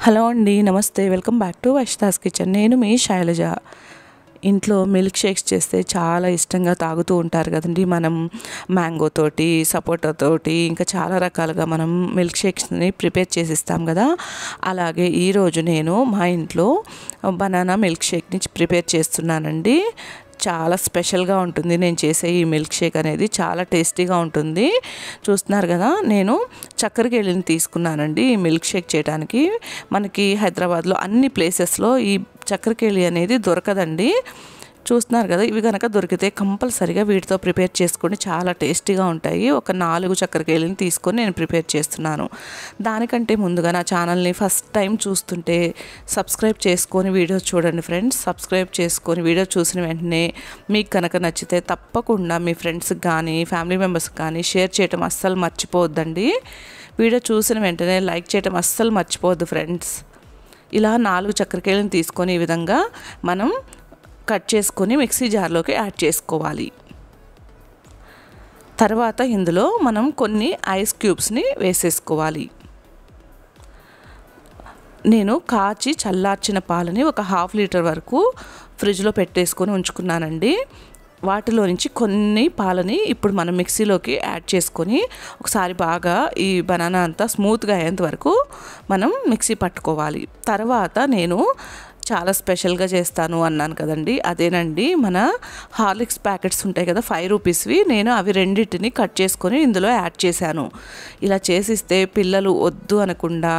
Hello అండి, నమస్తే. Welcome back to Vaishna's kitchen. నేను మీ శైలజ. ఇంట్లో మిల్క్ షేక్స్ చేస్తే చాలా ఇష్టంగా తాగుతూ ఉంటారు కదండి. మనం మ్యాంగో తోటి, సపోటా తోటి, ఇంకా చాలా రకాలుగా మనం మిల్క్ షేక్స్ని ప్రిపేర్ చేసి ఇస్తాం కదా. అలాగే ఈరోజు నేను మా ఇంట్లో బనానా మిల్క్ షేక్ని ప్రిపేర్ చేస్తున్నానండి. చాలా స్పెషల్గా ఉంటుంది నేను చేసే ఈ మిల్క్ షేక్ అనేది. చాలా టేస్టీగా ఉంటుంది. చూస్తున్నారు కదా, నేను చక్కెర కేళిని తీసుకున్నానండి ఈ మిల్క్ షేక్ చేయడానికి. మనకి హైదరాబాద్లో అన్ని ప్లేసెస్లో ఈ చక్కెర కేళి అనేది దొరకదండి. చూస్తున్నారు కదా, ఇవి కనుక దొరికితే కంపల్సరీగా వీటితో ప్రిపేర్ చేసుకొని చాలా టేస్టీగా ఉంటాయి. ఒక 4 చక్కెర కేళిని తీసుకొని నేను ప్రిపేర్ చేస్తున్నాను. దానికంటే ముందుగా నా ఛానల్ని ఫస్ట్ టైం చూస్తుంటే సబ్స్క్రైబ్ చేసుకొని వీడియో చూడండి ఫ్రెండ్స్. సబ్స్క్రైబ్ చేసుకొని వీడియో చూసిన వెంటనే మీకు కనుక నచ్చితే తప్పకుండా మీ ఫ్రెండ్స్కి కానీ ఫ్యామిలీ మెంబర్స్కి కానీ షేర్ చేయటం అస్సలు మర్చిపోవద్దండి. వీడియో చూసిన వెంటనే లైక్ చేయటం అస్సలు మర్చిపోవద్దు ఫ్రెండ్స్. ఇలా 4 చక్కెర కేళిని తీసుకొని ఈ విధంగా మనం కట్ చేసుకొని మిక్సీ జార్లోకి యాడ్ చేసుకోవాలి. తర్వాత ఇందులో మనం కొన్ని ఐస్ క్యూబ్స్ని వేసేసుకోవాలి. నేను కాచి చల్లార్చిన పాలని ఒక 1/2 లీటర్ వరకు ఫ్రిడ్జ్లో పెట్టేసుకొని ఉంచుకున్నానండి. వాటిలో నుంచి కొన్ని పాలని ఇప్పుడు మనం మిక్సీలోకి యాడ్ చేసుకొని ఒకసారి బాగా ఈ బనానా అంతా స్మూత్గా అయ్యేంత వరకు మనం మిక్సీ పట్టుకోవాలి. తర్వాత నేను చాలా స్పెషల్గా చేస్తాను అన్నాను కదండి, అదేనండి మన హార్లిక్స్ ప్యాకెట్స్ ఉంటాయి కదా 5 రూపీస్వి. నేను అవి రెండింటిని కట్ చేసుకొని ఇందులో యాడ్ చేశాను. ఇలా చేసిస్తే పిల్లలు వద్దు అనకుండా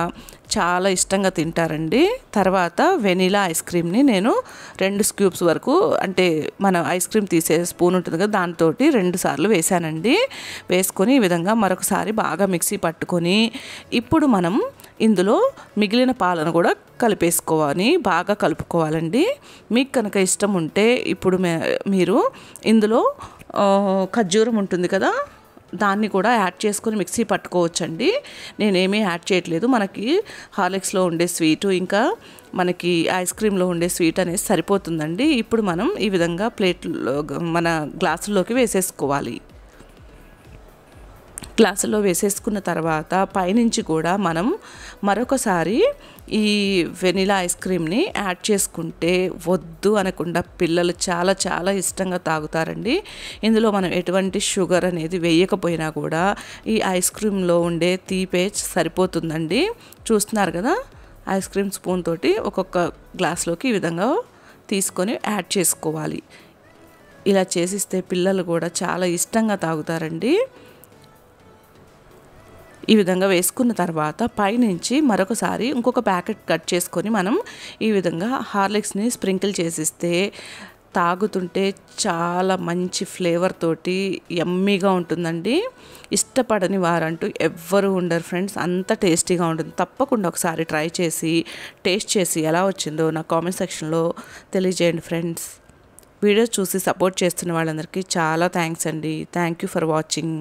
చాలా ఇష్టంగా తింటారండి. తర్వాత వెనీలా ఐస్ క్రీమ్ని నేను 2 స్కూప్స్ వరకు, అంటే మన ఐస్ క్రీమ్ తీసే స్పూన్ ఉంటుంది కదా దాంతో 2 సార్లు వేసానండి. వేసుకొని ఈ విధంగా మరొకసారి బాగా మిక్సీ పట్టుకొని ఇప్పుడు మనం ఇందులో మిగిలిన పాలను కూడా కలిపేసుకోవాలి, బాగా కలుపుకోవాలండి. మీకు కనుక ఇష్టం ఉంటే ఇప్పుడు మీరు ఇందులో ఖర్జూరం ఉంటుంది కదా దాన్ని కూడా యాడ్ చేసుకొని మిక్సీ పట్టుకోవచ్చండి. నేనేమీ యాడ్ చేయట్లేదు. మనకి హార్లిక్స్లో ఉండే స్వీటు ఇంకా మనకి ఐస్ క్రీమ్లో ఉండే స్వీట్ అనేది సరిపోతుందండి. ఇప్పుడు మనం ఈ విధంగా ప్లేట్లో మన గ్లాసుల్లోకి వేసేసుకోవాలి. గ్లాసులో వేసేసుకున్న తర్వాత పైనుంచి కూడా మనం మరొకసారి ఈ వెనిలా ఐస్ క్రీమ్ని యాడ్ చేసుకుంటే వద్దు అనకుండా పిల్లలు చాలా చాలా ఇష్టంగా తాగుతారండి. ఇందులో మనం ఎటువంటి షుగర్ అనేది వేయకపోయినా కూడా ఈ ఐస్ క్రీమ్లో ఉండే తీపే సరిపోతుందండి. చూస్తున్నారు కదా, ఐస్ క్రీమ్ స్పూన్ తోటి ఒక్కొక్క గ్లాస్లోకి ఈ విధంగా తీసుకొని యాడ్ చేసుకోవాలి. ఇలా చేసిస్తే పిల్లలు కూడా చాలా ఇష్టంగా తాగుతారండి. ఈ విధంగా వేసుకున్న తర్వాత పైనుంచి మరొకసారి ఇంకొక ప్యాకెట్ కట్ చేసుకొని మనం ఈ విధంగా హార్లిక్స్ని స్ప్రింకిల్ చేసిస్తే తాగుతుంటే చాలా మంచి ఫ్లేవర్ తోటి యమ్మీగా ఉంటుందండి. ఇష్టపడని వారంటూ ఎవ్వరూ ఉండరు ఫ్రెండ్స్, అంత టేస్టీగా ఉంటుంది. తప్పకుండా ఒకసారి ట్రై చేసి టేస్ట్ చేసి ఎలా వచ్చిందో నా కామెంట్ సెక్షన్లో తెలియజేయండి ఫ్రెండ్స్. వీడియో చూసి సపోర్ట్ చేస్తున్న వాళ్ళందరికీ చాలా థ్యాంక్స్ అండి. Thank you for watching.